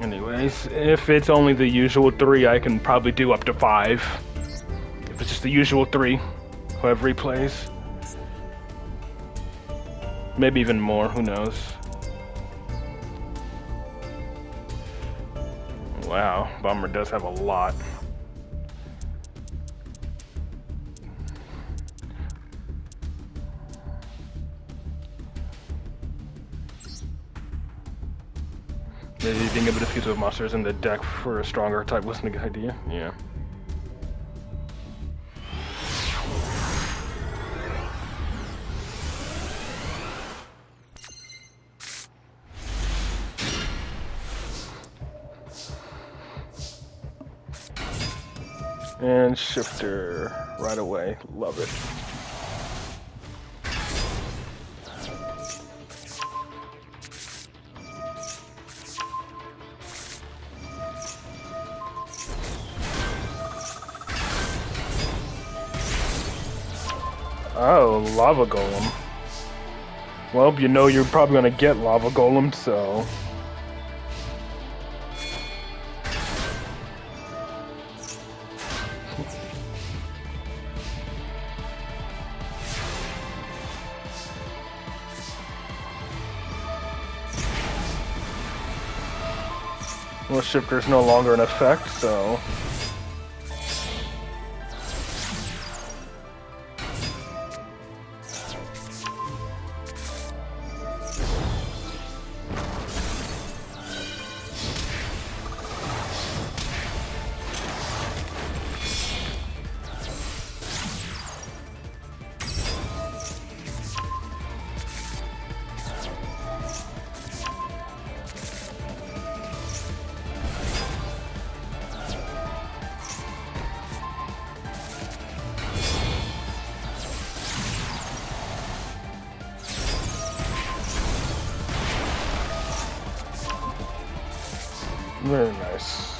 Anyways, if it's only the usual 3, I can probably do up to 5. If it's just the usual 3, whoever he plays. Maybe even more, who knows. Wow, Bomber does have a lot. Maybe being able to fuse with monsters in the deck for a stronger type wasn't a good idea. Yeah. And shifter right away. Love it. Oh, lava golem. Well, you know you're probably gonna get lava golem, so. Well, shifter's no longer in effect, so. Very nice.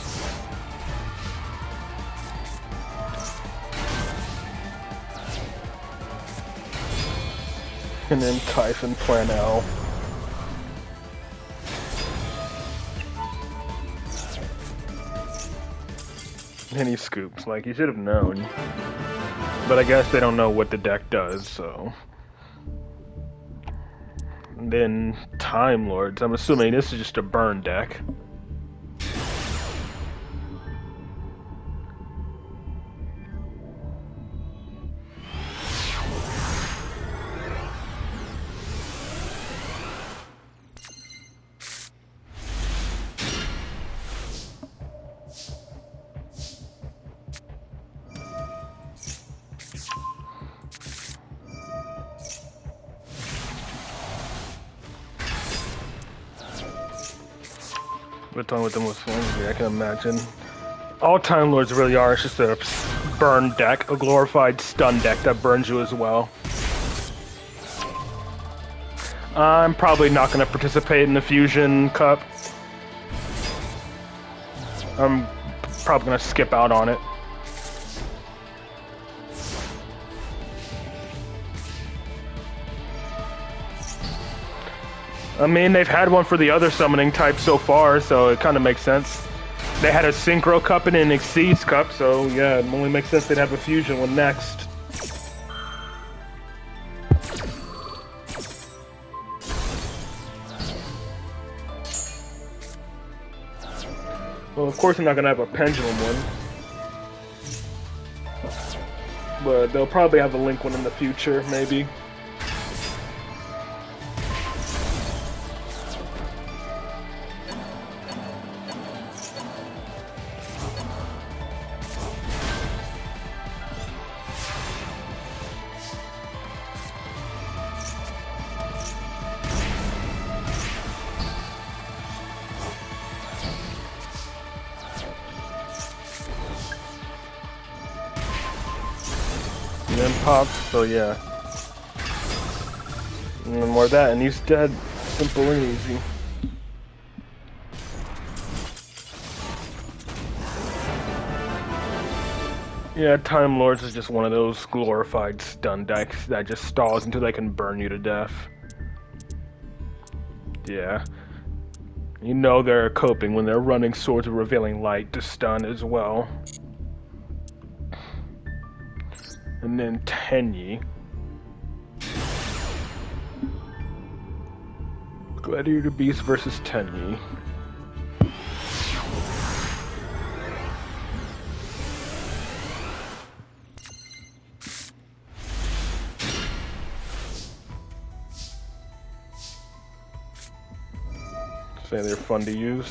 And then Typhon Plan L. And he scoops, like he should have known. But I guess they don't know what the deck does, so. And then Time Lords, I'm assuming this is just a burn deck. We're talking with the most flimsy, I can imagine. All Time Lords really are, it's just a burn deck, a glorified stun deck that burns you as well. I'm probably not going to participate in the Fusion Cup. I'm probably going to skip out on it. I mean, they've had one for the other summoning types so far, so it kind of makes sense. They had a Synchro Cup and an Exceeds Cup, so yeah, it only makes sense they'd have a Fusion one next. Well, of course I'm not going to have a Pendulum one. But they'll probably have a Link one in the future, maybe. And then pops, so yeah. And then more of that, and he's dead. Simple and easy. Yeah, Time Lords is just one of those glorified stun decks that just stalls until they can burn you to death. Yeah. You know they're coping when they're running Swords of Revealing Light to stun as well. And then Tenyi. Gladiator Beast versus Tenyi. Say they're fun to use.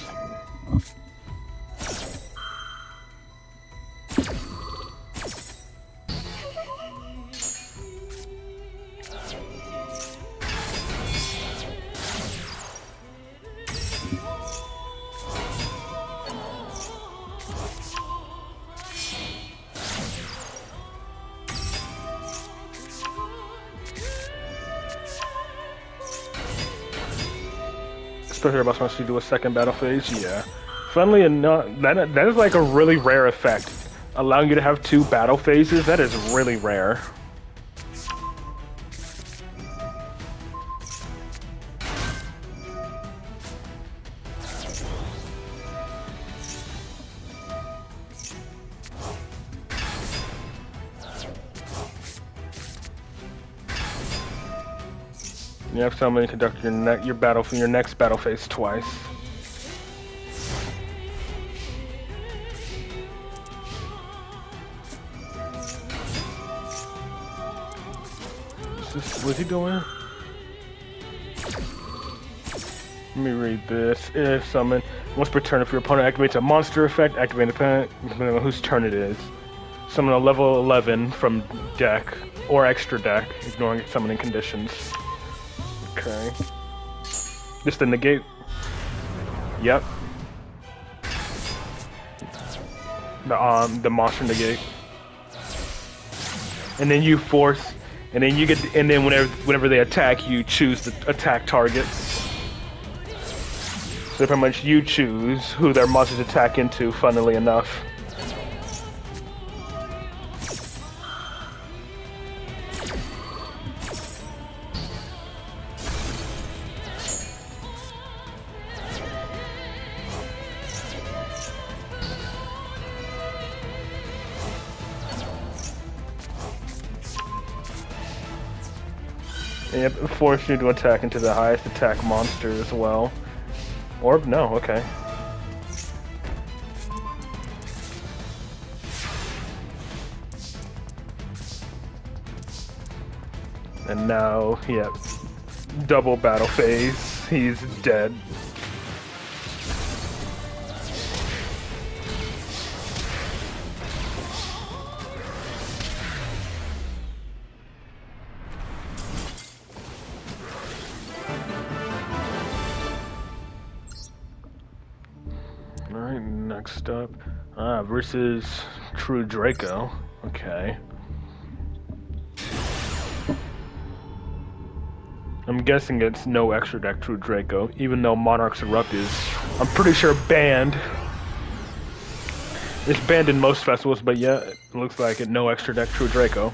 Especially about supposed to do a second battle phase, yeah. Funnily enough, that is like a really rare effect. Allowing you to have 2 battle phases, that is really rare. You have somebody conduct your next battle phase twice. What's he doing? Let me read this. If summon, once per turn, if your opponent activates a monster effect, activate the opponent, depending on whose turn it is. Summon a level 11 from deck or extra deck, ignoring summoning conditions. Okay. Just to negate. Yep. The monster negate. And then you force, and then you get, and then whenever they attack, you choose the attack targets. So pretty much you choose who their monsters attack into, funnily enough. Yep, force you to attack into the highest attack monster as well. Or, no, okay. And now, yep, double battle phase. He's dead. Alright, next up. Versus True Draco. Okay. I'm guessing it's no extra deck True Draco, even though Monarch's Erupt is, I'm pretty sure, banned. It's banned in most festivals, but yeah, it looks like it no extra deck True Draco.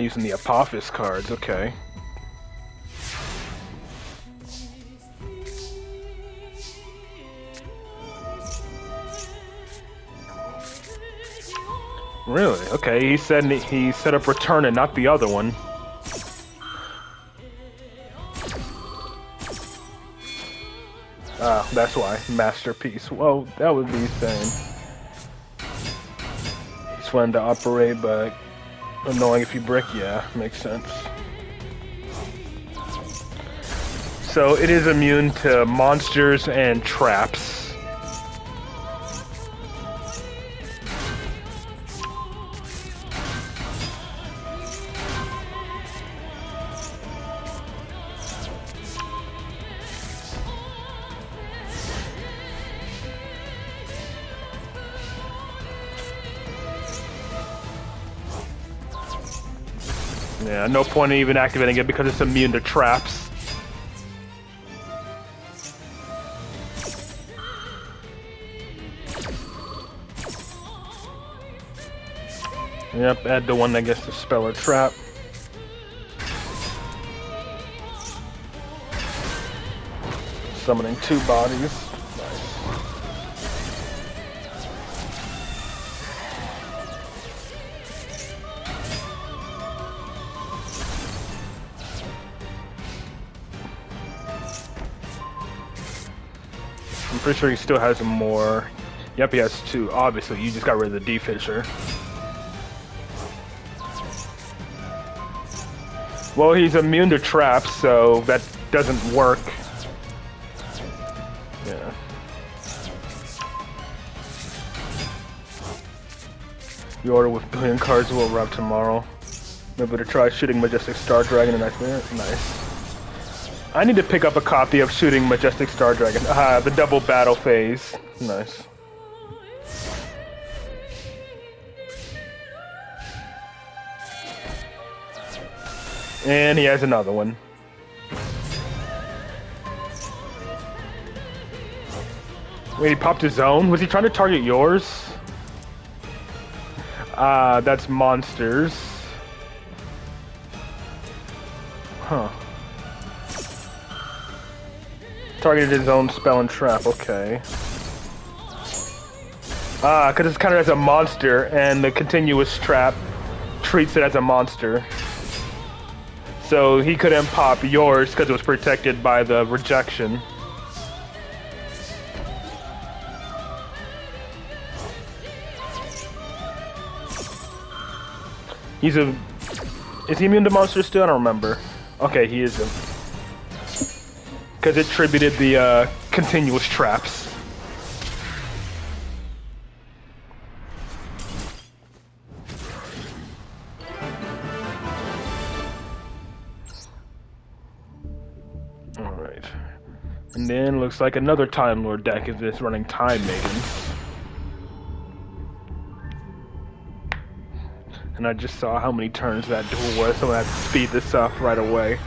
Using the Apophis cards, okay. Really? Okay, he set up Return and not the other one. Ah, that's why. Masterpiece. Well, that would be insane. It's fun to operate, but annoying if you brick, yeah, makes sense. So it is immune to monsters and traps. Yeah, no point in even activating it because it's immune to traps. Yep, add the one that gets the spell or trap. Summoning 2 bodies. Nice. I'm pretty sure he still has more. Yep, he has 2. Obviously, you just got rid of the D-Fisher. Well, he's immune to traps, so that doesn't work. Yeah. The order with billion cards will arrive tomorrow. Maybe to try shooting Majestic Star Dragon and nice. I need to pick up a copy of Shooting Majestic Star Dragon. The double battle phase. Nice. And he has another one. Wait, he popped his own? Was he trying to target yours? That's monsters. Huh. Targeted his own spell and trap, okay. Because it's counted as a monster, and the continuous trap treats it as a monster. So he couldn't pop yours because it was protected by the rejection. Is he immune to monsters still? I don't remember. Okay, he is. Because it attributed the continuous traps. Alright. And then looks like another Time Lord deck is this running Time Maidens. And I just saw how many turns that duel was, so I have to speed this up right away.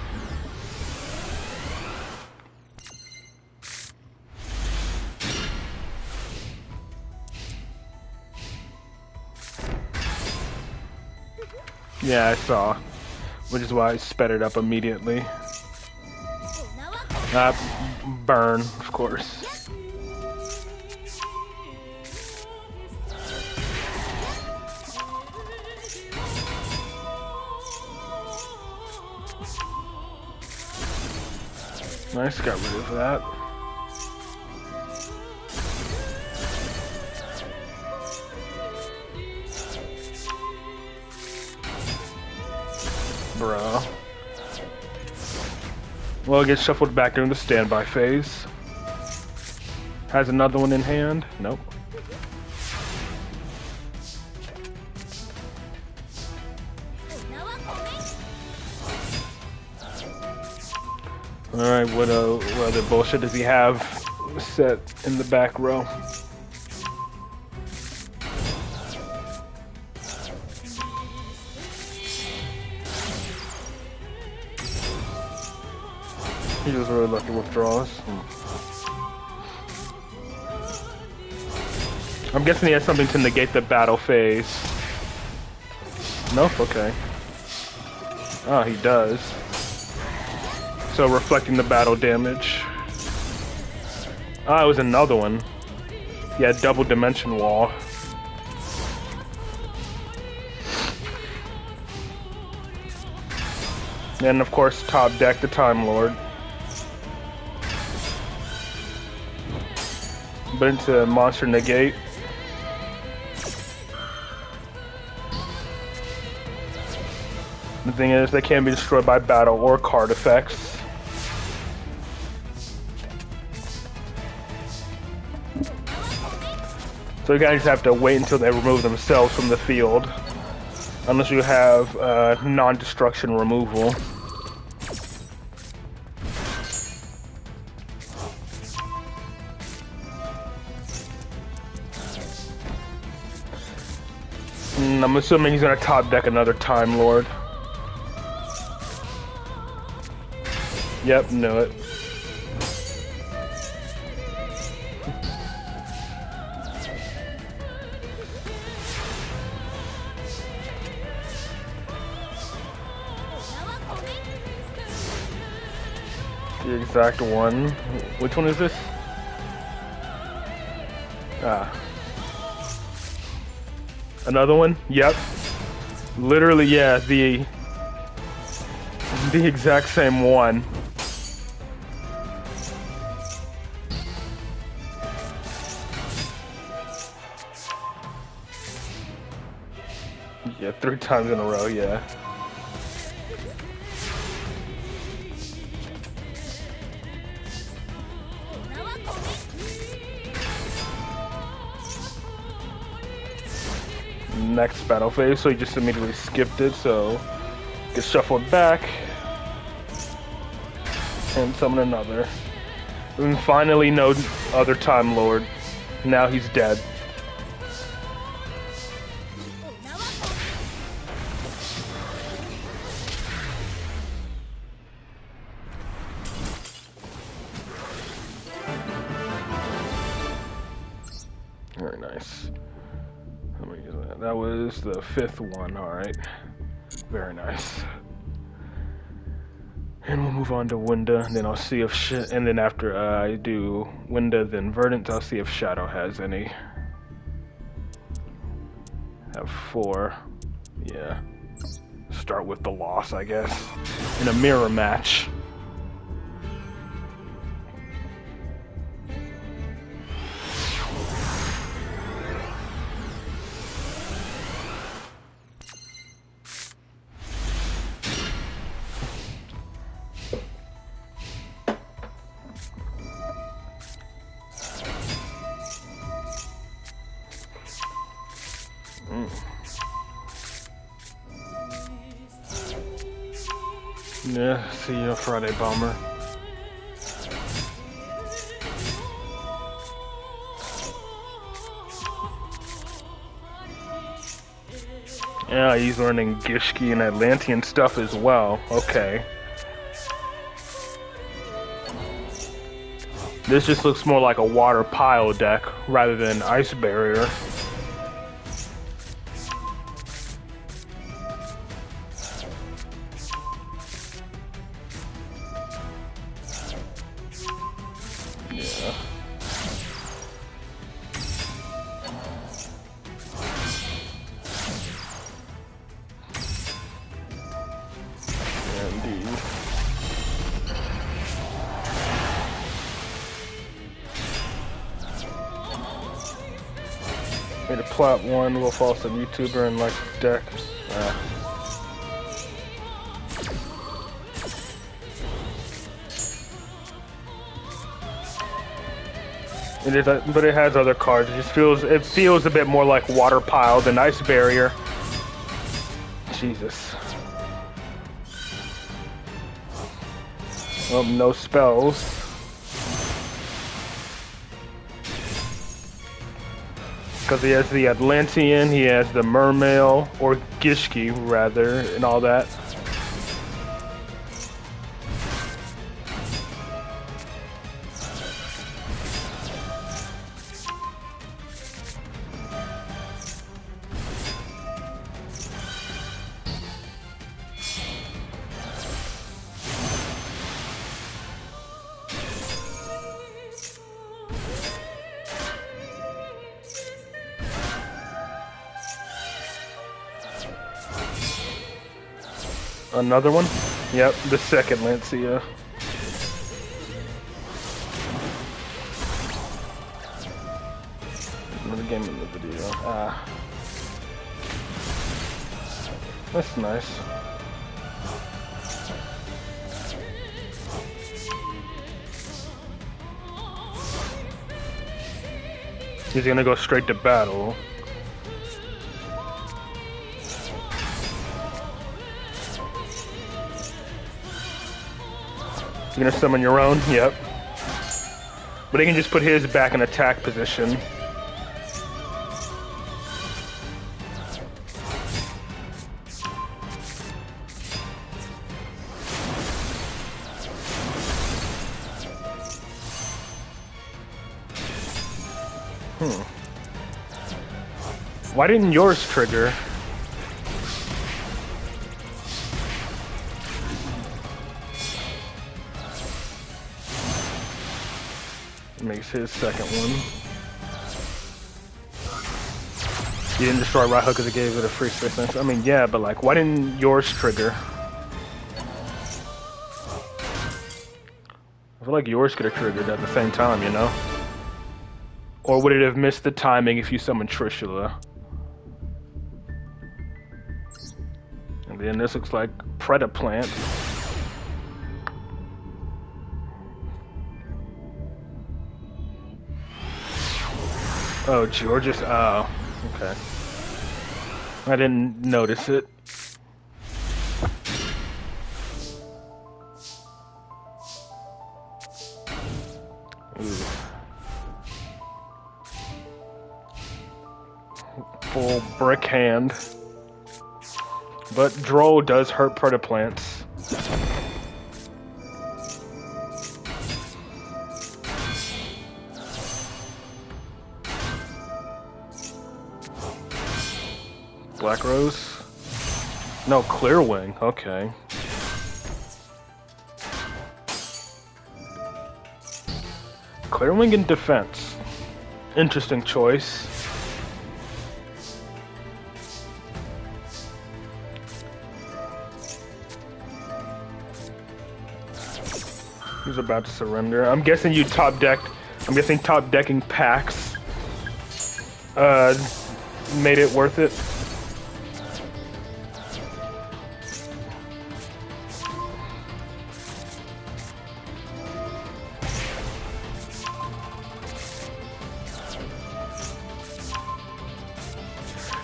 Yeah, I saw. Which is why I sped it up immediately. Burn, of course. Nice, got rid of that. Bro. Well, it gets shuffled back during the standby phase. Has another one in hand? Nope. Alright, what other bullshit does he have set in the back row? He was really lucky withdrawals. I'm guessing he has something to negate the battle phase. Nope, okay. Oh, he does. So reflecting the battle damage. Ah, it was another one. He had double dimension wall. And of course, top deck the Time Lord. But into monster negate. The thing is, they can't be destroyed by battle or card effects. So you guys just have to wait until they remove themselves from the field. Unless you have non-destruction removal. I'm assuming he's gonna top deck another Time Lord. Yep, knew it. The exact one. Which one is this? Ah. Another one? Yep. Literally, yeah, the exact same one. Yeah, 3 times in a row, yeah. Next battle phase, so he just immediately skipped it, so gets shuffled back and summon another. And finally, no other Time Lord. Now he's dead. Very nice. That was the 5th one, alright. Very nice. And we'll move on to Winda, and then I'll see if and then after I do Winda, then Verdant, I'll see if Shadow has any. Have 4. Yeah. Start with the loss, I guess. In a mirror match. Yeah, see you Friday, Bomber. Yeah, he's learning Gishki and Atlantean stuff as well. Okay. This just looks more like a water pile deck rather than ice barrier. Yeah. Indeed. Made a plot one, we'll follow some YouTuber and like deck. It is, but it has other cards. It feels a bit more like water pile than ice barrier. Jesus. Well, no spells. Because he has the Atlantean, he has the Mermail, or Gishki rather, and all that. Another one? Yep, the second Lancia. Another game in the video. Ah. That's nice. He's gonna go straight to battle. You're gonna summon your own? Yep. But he can just put his back in attack position. Why didn't yours trigger? makes his second one. You didn't destroy right hook because it gave it a free space sense. I mean, yeah, but like, why didn't yours trigger? I feel like yours could have triggered at the same time, you know? Or would it have missed the timing if you summoned Trishula? And then this looks like Predaplant. Oh, George's. Oh, okay. I didn't notice it. Ooh. Full brick hand. But Droll does hurt Predaplants. Black Rose? No, Clear Wing. Okay. Clear Wing in defense. Interesting choice. He's about to surrender. I'm guessing you top decked. I'm guessing top decking packs made it worth it.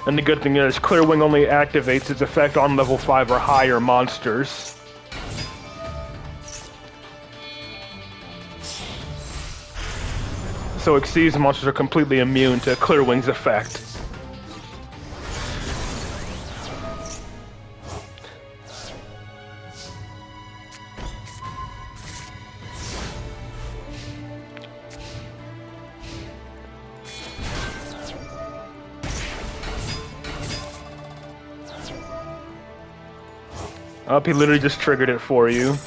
And the good thing is, Clear Wing only activates its effect on level 5 or higher monsters. So Exceeds monsters are completely immune to Clear Wing's effect. He literally just triggered it for you.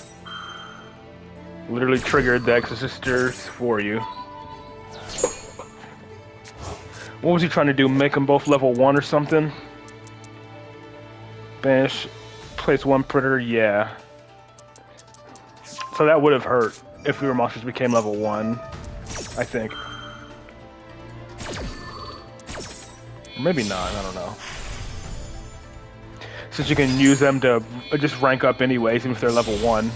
Literally triggered the Exorcisters for you. What was he trying to do? Make them both level 1 or something? Banish, place 1 Predator, yeah. So that would have hurt if your monsters became level 1, I think. Or maybe not, I don't know. Since you can use them to just rank up anyways, even if they're level 1.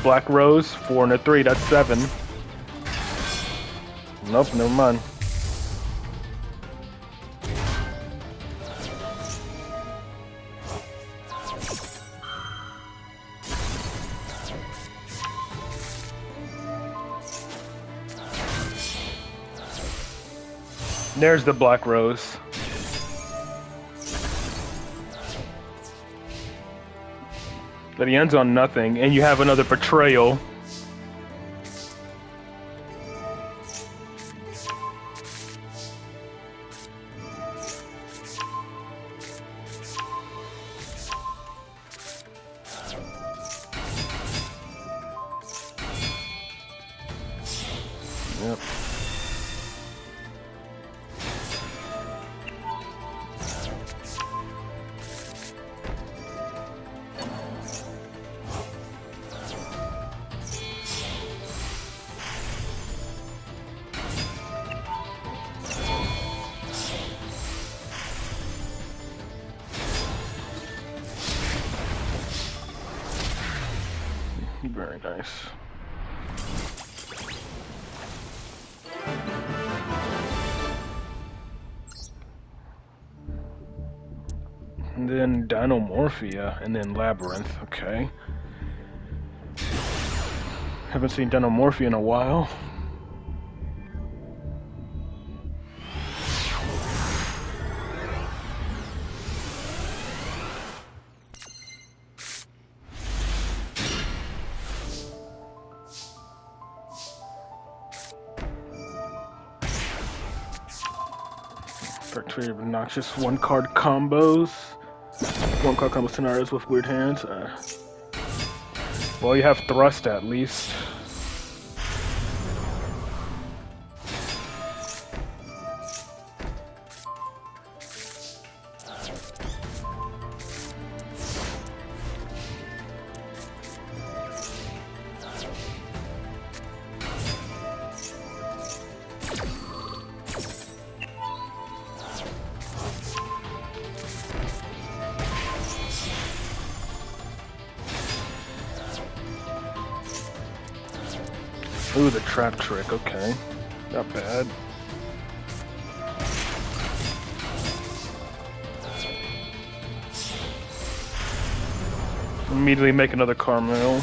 Black Rose, 4 and a 3, that's 7. Nope, never mind. There's the Black Rose. But he ends on nothing, and you have another betrayal. Yep. Very nice. And then Dinomorphia, and then Labyrinth, okay. Haven't seen Dinomorphia in a while. Factory of obnoxious one-card combos. One-card combo scenarios with weird hands. Well, you have Thrust at least. Ooh, the trap trick, okay. Not bad. Immediately make another Carmel.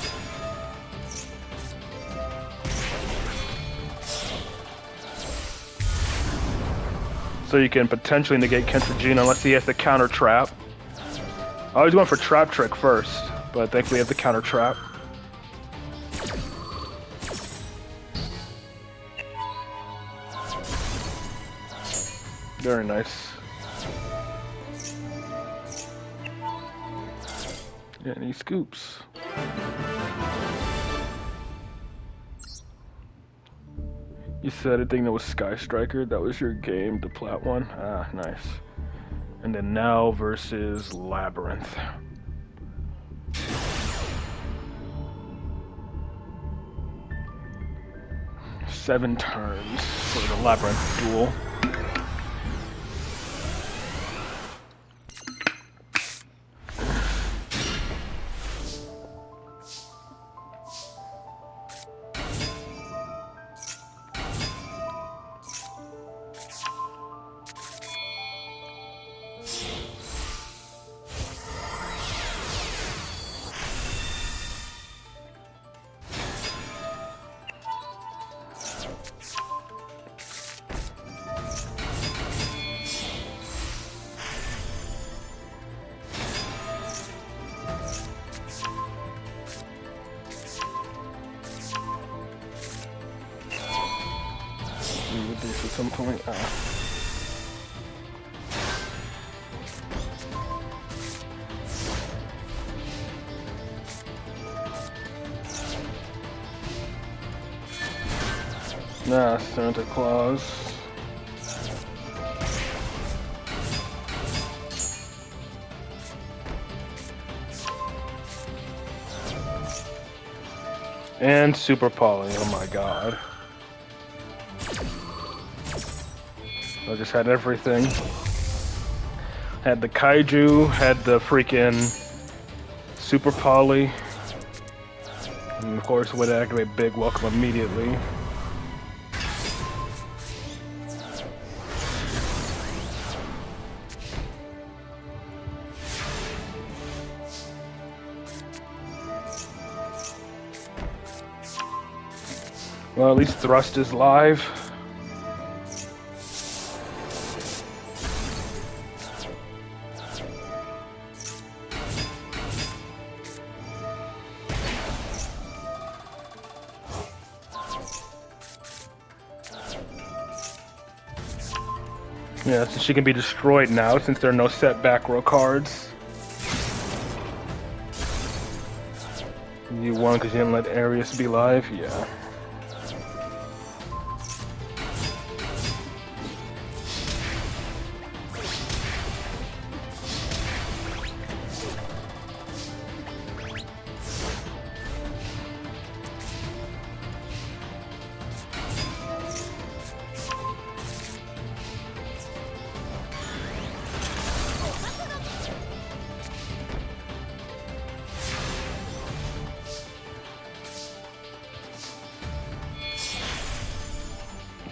So you can potentially negate Kentrigine unless he has the counter trap. I was going for trap trick first, but thankfully I have the counter trap. Very nice. And he scoops. You said a thing that was Sky Striker. That was your game, the plat one. Ah, nice. And then now versus Labyrinth. Seven turns for the Labyrinth duel. With this at some point. Nah, Santa Claus. And Super Poly, oh my god. I just had everything. Had the Kaiju, had the freaking Super Poly. And of course, would activate Big Welcome immediately. Well, at least Thrust is live. Yeah, so she can be destroyed now since there are no set back row cards. You won because you didn't let Arius be live? Yeah.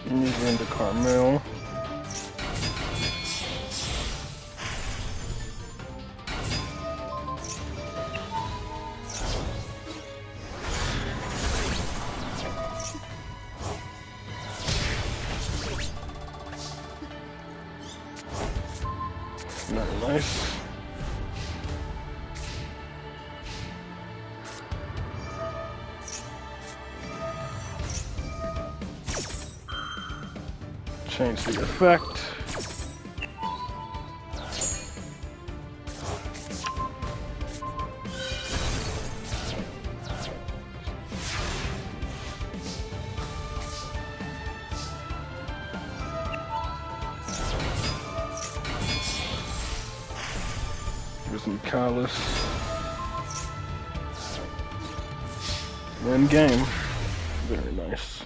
Move into Carmel. Very nice. Change the effect. Here's some Callus. Win game. Very nice.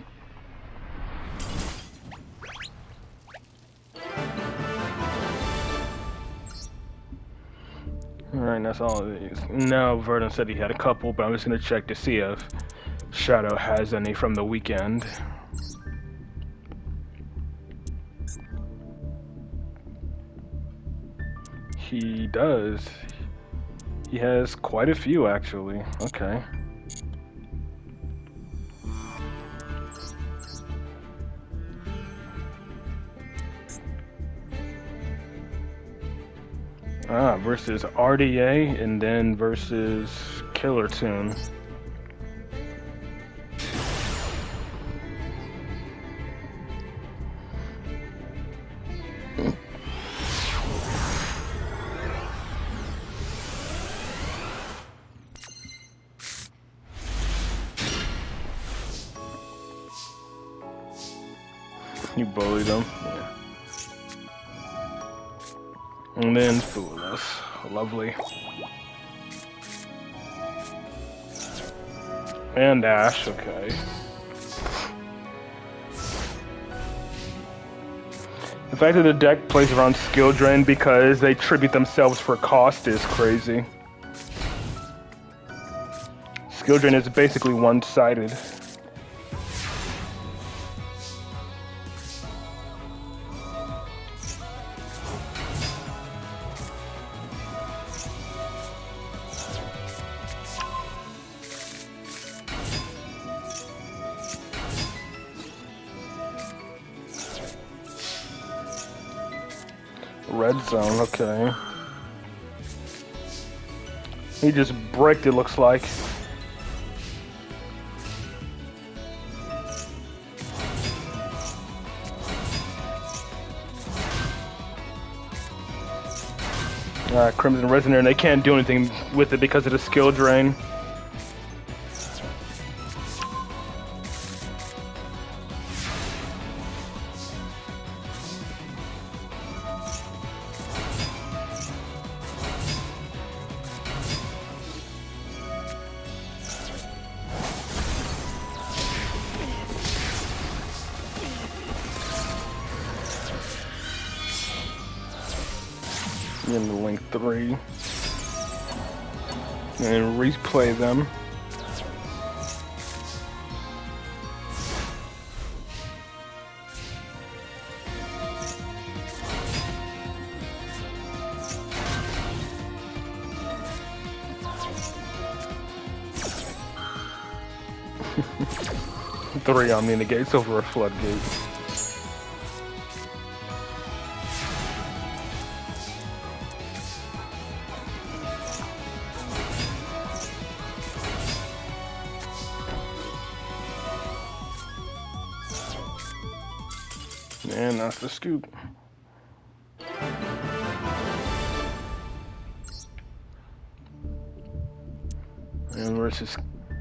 Alright, that's all of these. Now, Verdun said he had a couple, but I'm just gonna check to see if Shadow has any from the weekend. He does. He has quite a few, actually. Okay. Versus RDA and then versus Killer Tune. You bullied him. Yeah. And then Foolus. Lovely. And Ash, okay. The fact that the deck plays around skill drain because they tribute themselves for cost is crazy. Skill drain is basically one-sided. Red zone, okay. He just bricked, it looks like. Crimson Resonator, and they can't do anything with it because of the skill drain. In the Link 3 and replay them. Three Omni negates over a floodgate. And that's the scoop. And versus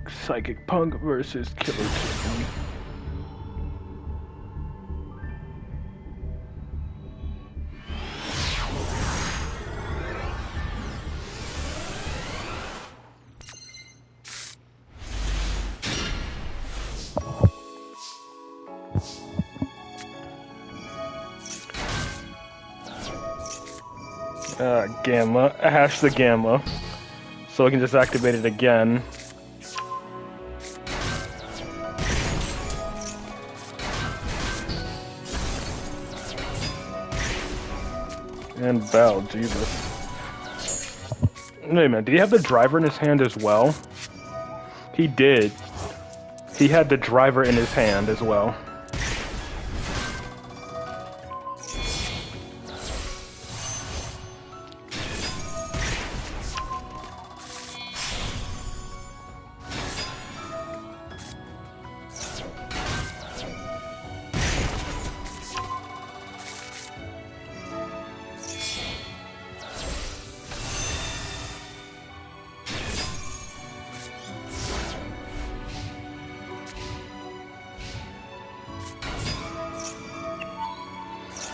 Psychic Punk versus Killer Chicken. Gamma. Hash the Gamma. So we can just activate it again. And Bell, Jesus. Wait a minute, did he have the driver in his hand as well? He did. He had the driver in his hand as well.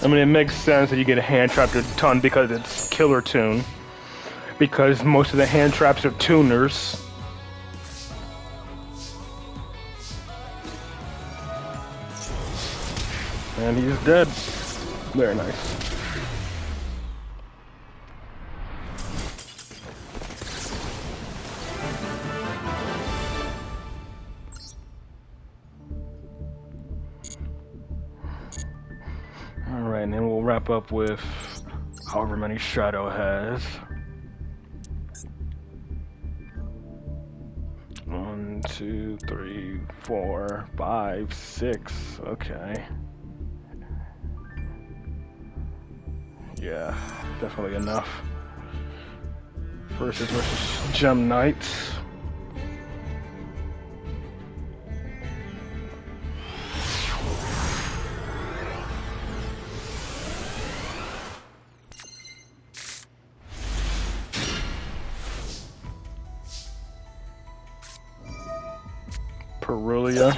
I mean, it makes sense that you get a hand trapped a ton because it's Killer Tune. because most of the hand traps are tuners. And he's dead. Very nice. Alright, and then we'll wrap up with however many Shadow has. 1, 2, 3, 4, 5, 6. Okay. Yeah, definitely enough. Versus Gem Knights. Perulia.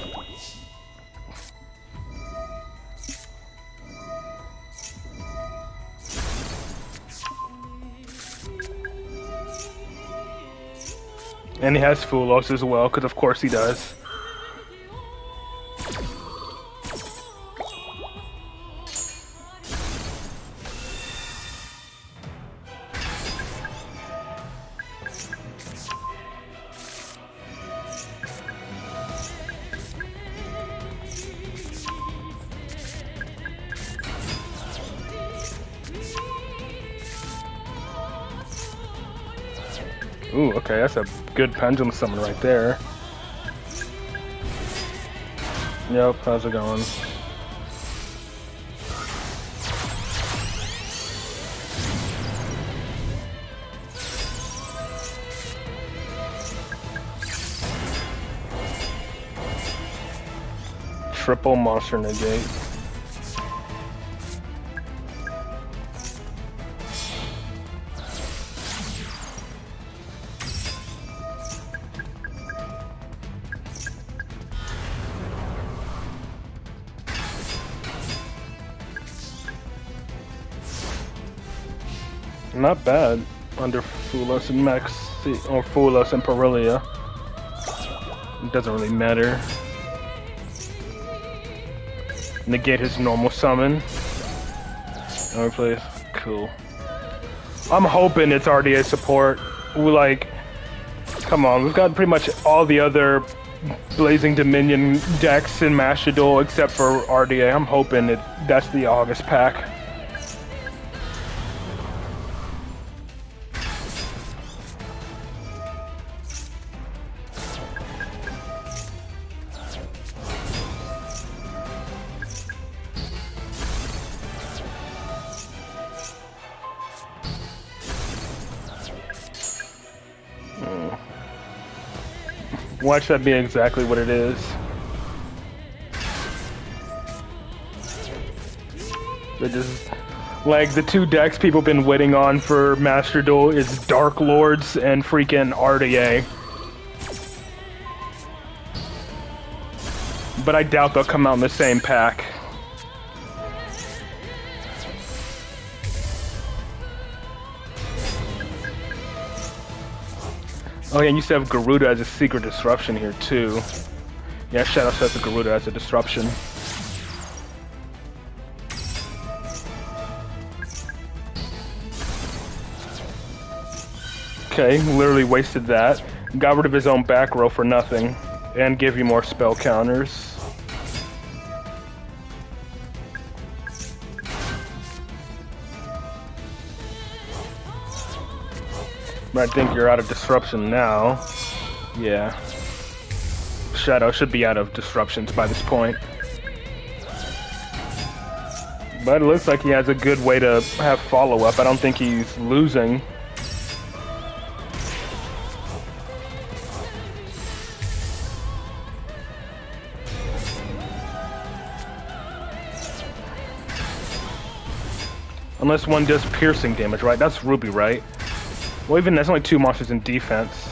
And he has Fulos as well, because of course he does. Ooh, okay, that's a good pendulum summon right there. Yep, how's it going? Triple monster negate. Not bad under Fulos and Maxi, or Fulos and Perulia. It doesn't really matter. Negate his normal summon. Alright, please. Cool. I'm hoping it's RDA support. Come on, we've got pretty much all the other Blazing Dominion decks in Master Duel except for RDA. I'm hoping that's the August pack. Watch that be exactly what it is. They just, like, the two decks people have been waiting on for Master Duel is Dark Lords and freaking RDA. But I doubt they'll come out in the same pack. Oh yeah, and you still have Garuda as a secret disruption here too. Yeah, Shadow sets the Garuda as a disruption. Okay, literally wasted that. Got rid of his own back row for nothing. And give you more spell counters. But I think you're out of disruption now. Yeah. Shadow should be out of disruptions by this point. But it looks like he has a good way to have follow-up. I don't think he's losing. Unless one does piercing damage, right? That's Ruby, right? Well, even that's only two monsters in defense.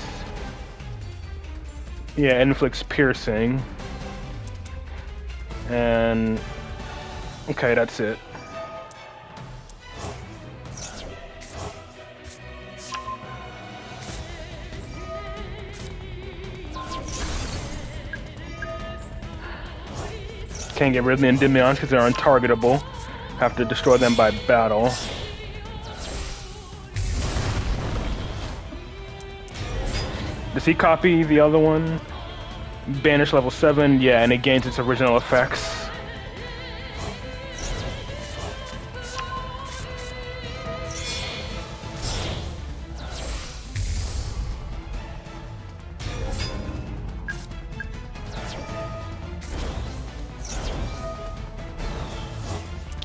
Yeah, inflicts piercing. And... okay, that's it. Can't get rid of the Endymions because they're untargetable. Have to destroy them by battle. Does he copy the other one? Banish level 7, yeah, and it gains its original effects.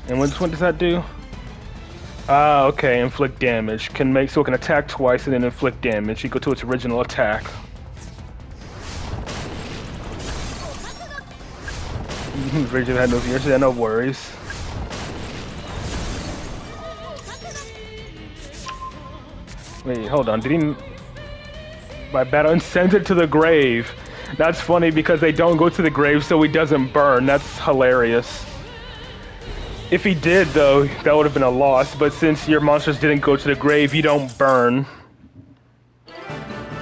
And what does that do? Ah, okay, inflict damage. So it can attack twice and then inflict damage equal to its original attack. Virgin had those ears, yeah, no worries. Wait, hold on, did he... By battle and sends it to the grave. That's funny because they don't go to the grave so he doesn't burn. That's hilarious. If he did, though, that would have been a loss, but since your monsters didn't go to the grave, you don't burn.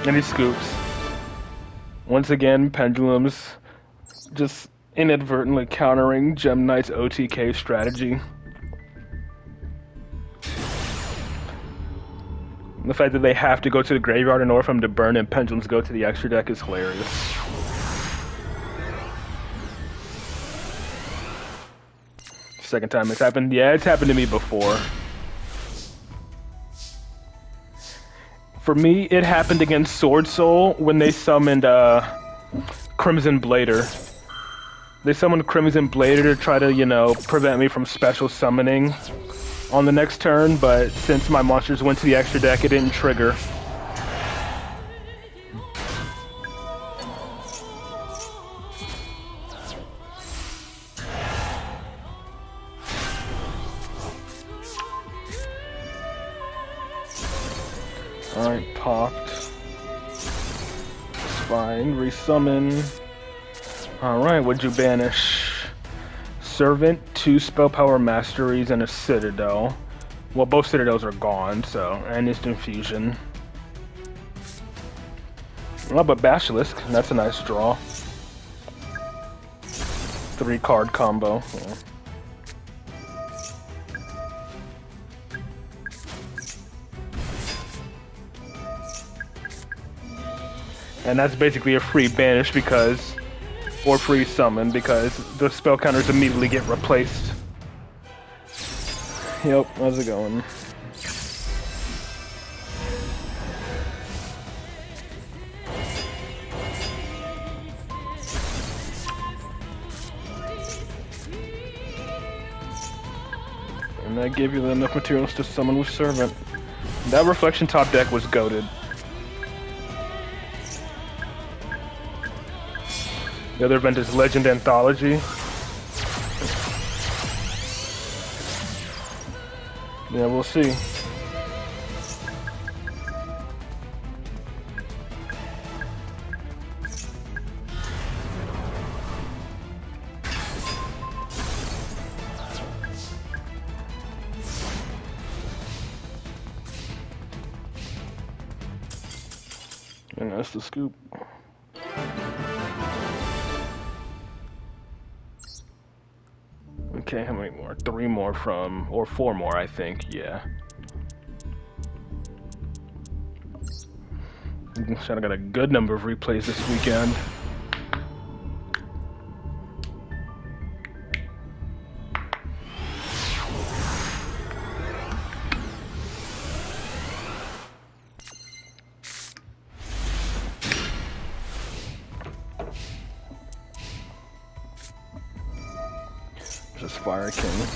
And he scoops. Once again, Pendulum's just inadvertently countering Gem Knight's OTK strategy. The fact that they have to go to the graveyard in order for them to burn and Pendulums go to the extra deck is hilarious. Second time it's happened. Yeah, it's happened to me before. For me, it happened against Sword Soul when they summoned Crimson Blader. They summoned Crimson Blader to try to, you know, prevent me from special summoning on the next turn, but since my monsters went to the extra deck, it didn't trigger. Alright, popped. It's fine. Resummon. Alright, what'd you banish? Servant, 2 spell power masteries, and a citadel. Well, both citadels are gone, so, and instant fusion. Well, but Basilisk, that's a nice draw. 3-card combo. Yeah. And that's basically a free banish because, or free summon because the spell counters immediately get replaced. Yep, how's it going? And that gave you enough materials to summon with Servant. That Reflection top deck was goated. The other event is Legend Anthology. Yeah, we'll see. And that's the scoop. Okay, how many more? 3 more from, or 4 more, I think, yeah. I got a good number of replays this weekend. Just Fire King.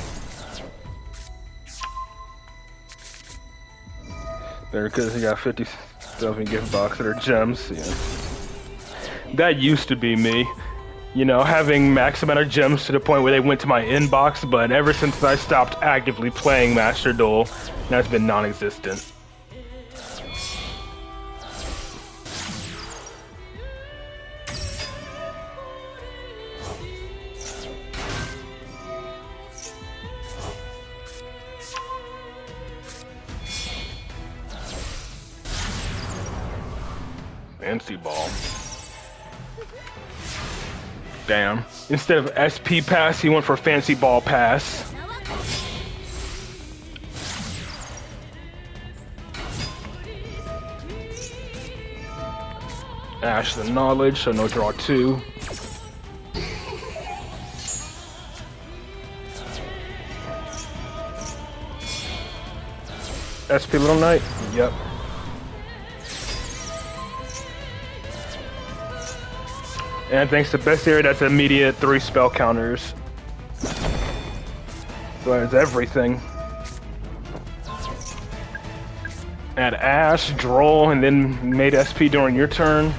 There, because he got 50 stuff in gift box that are gems. Yeah. That used to be me. You know, having max amount of gems to the point where they went to my inbox, but ever since I stopped actively playing Master Duel, that's been non-existent. Fancy ball. Damn. Instead of SP pass, he went for fancy ball pass. Ash the knowledge, so no draw 2. SP Little Knight? Yep. And thanks to Best Area, that's immediate 3 spell counters. So that's everything. Add Ash, draw, and then made SP during your turn.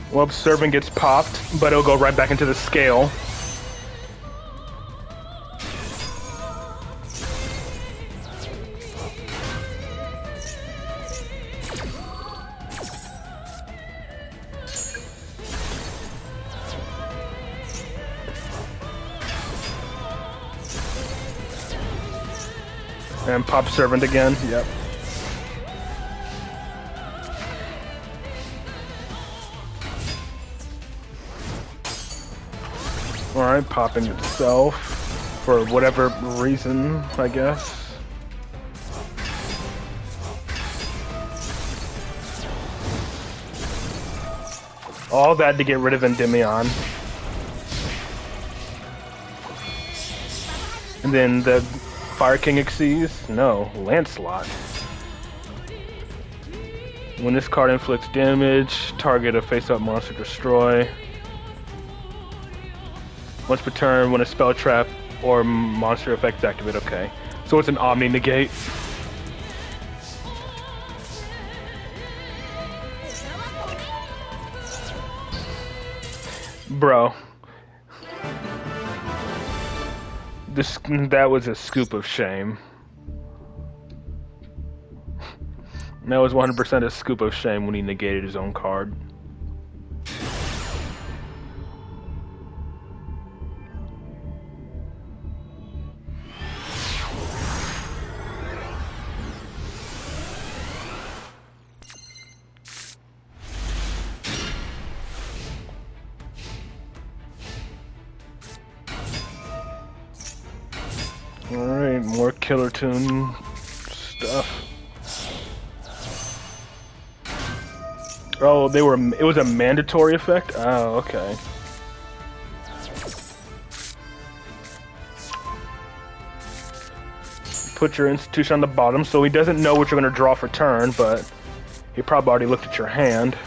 Well, Servant gets popped, but it'll go right back into the scale. And pop Servant again, yep. Alright, popping itself for whatever reason, I guess. All that to get rid of Endymion. And then the Fire King exceeds? No, Lancelot. When this card inflicts damage, target a face-up monster destroy. Once per turn, when a spell trap or monster effect activate, okay. So it's an Omni negate. Bro. That was a scoop of shame. That was 100% a scoop of shame when he negated his own card. Alright, more Killer Tune stuff. Oh, it was a mandatory effect? Oh, okay. Put your institution on the bottom, so he doesn't know what you're going to draw for turn, but he probably already looked at your hand.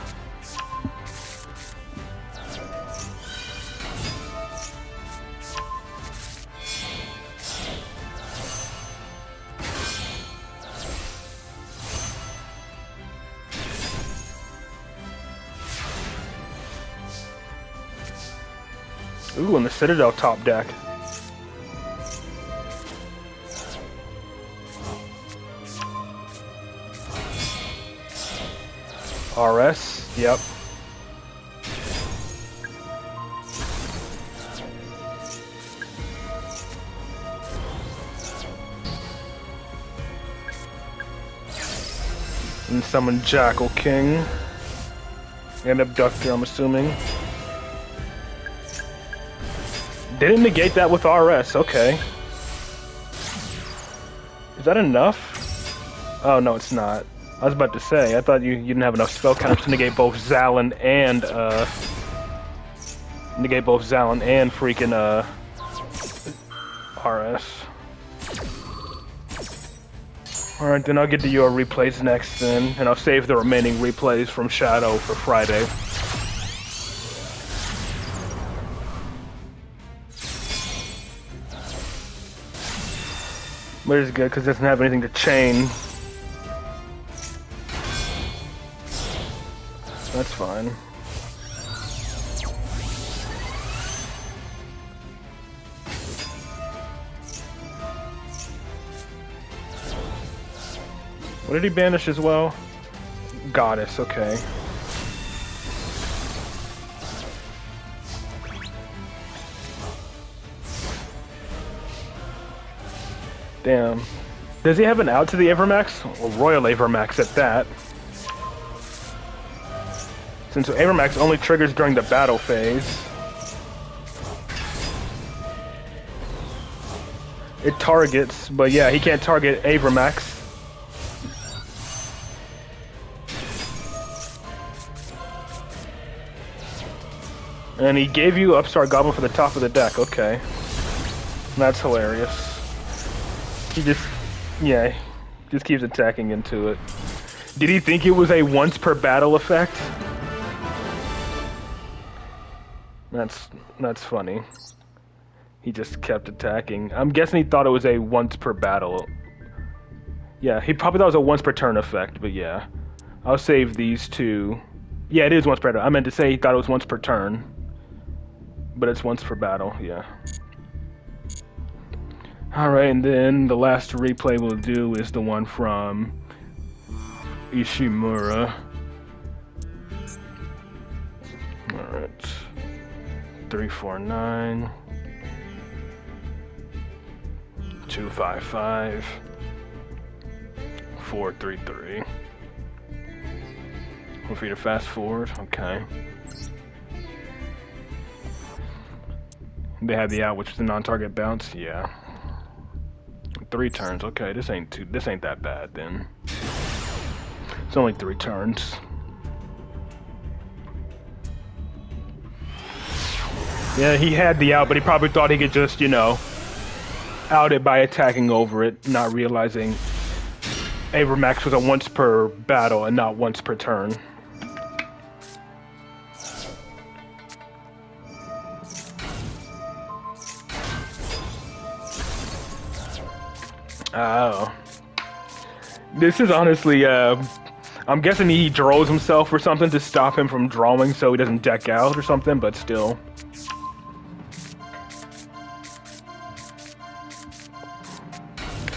Ooh, and the Citadel top deck. RS, yep. And summon Jackal King. And Abductor, I'm assuming. Didn't negate that with RS, okay. Is that enough? Oh, no, it's not. I was about to say, I thought you didn't have enough spell counters to negate both Zalin and, freaking, RS. Alright, then I'll get to your replays next then, and I'll save the remaining replays from Shadow for Friday. But it's good because it doesn't have anything to chain. That's fine. What did he banish as well? Goddess, okay. Damn. Does he have an out to the Avermax? Or Royal Avermax at that? Since Avermax only triggers during the battle phase. It targets, but yeah, he can't target Avermax. And he gave you Upstart Goblin for the top of the deck, okay. That's hilarious. He just, yeah, just keeps attacking into it. Did he think it was a once per battle effect? That's funny. He just kept attacking. I'm guessing he thought it was a once per battle. Yeah, he probably thought it was a once per turn effect, but yeah. I'll save these two. Yeah, it is once per battle. I meant to say he thought it was once per turn. But it's once per battle, yeah. Alright, and then the last replay we'll do is the one from Ishimura. Alright. 349 255 433. We'll for you to fast forward, okay. They had the out, which is the non-target bounce. Yeah. 3 turns. Okay, this ain't that bad then. It's only 3 turns. Yeah, he had the out, but he probably thought he could just, you know, out it by attacking over it, not realizing Avermax was a once per battle and not once per turn. Oh. This is honestly, I'm guessing he draws himself or something to stop him from drawing so he doesn't deck out or something, but still.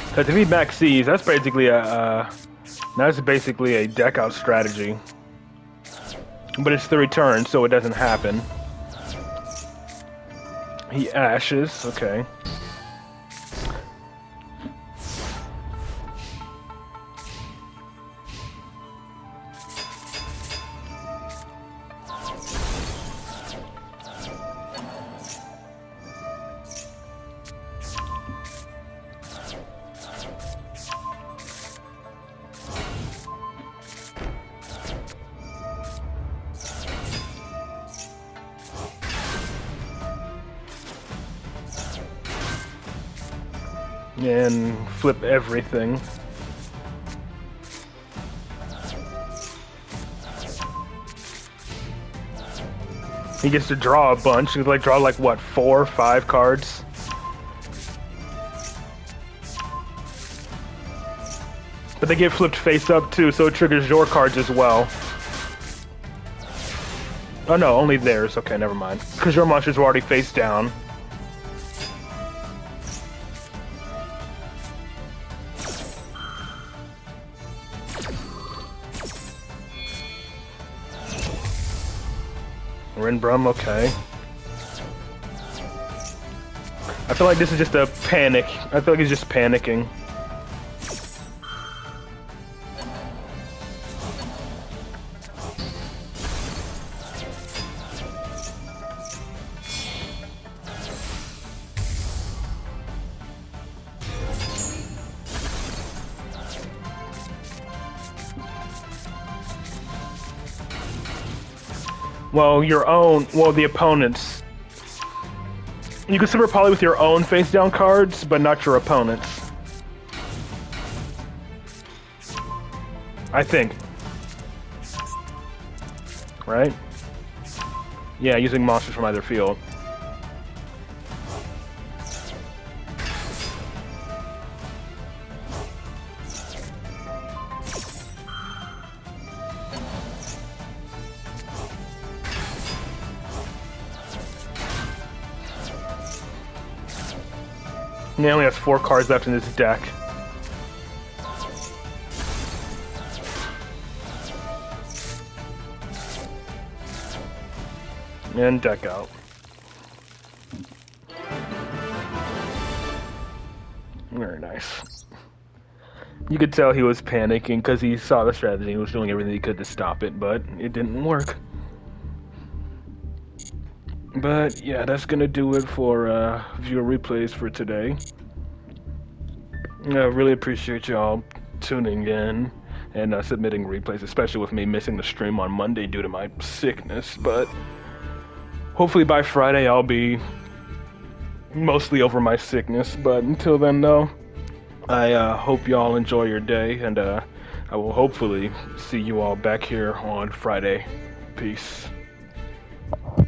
Because if he max C's, that's basically a deck out strategy. But it's the return, so it doesn't happen. He ashes, okay. And flip everything. He gets to draw a bunch. He can draw what, 4 or 5 cards? But they get flipped face up too, so it triggers your cards as well. Oh no, only theirs. Okay, never mind. Because your monsters were already face down. Rinbrum, okay. I feel like this is just a panic. I feel like he's just panicking. Well, the opponent's. You can super poly with your own face down cards, but not your opponent's. I think. Right? Yeah, using monsters from either field. He only has 4 cards left in his deck. And deck out. Very nice. You could tell he was panicking because he saw the strategy. He was doing everything he could to stop it, but it didn't work. But yeah, that's gonna do it for viewer replays for today. I really appreciate y'all tuning in and submitting replays, especially with me missing the stream on Monday due to my sickness. But hopefully by Friday I'll be mostly over my sickness. But until then, though, I hope y'all enjoy your day, and I will hopefully see you all back here on Friday. Peace.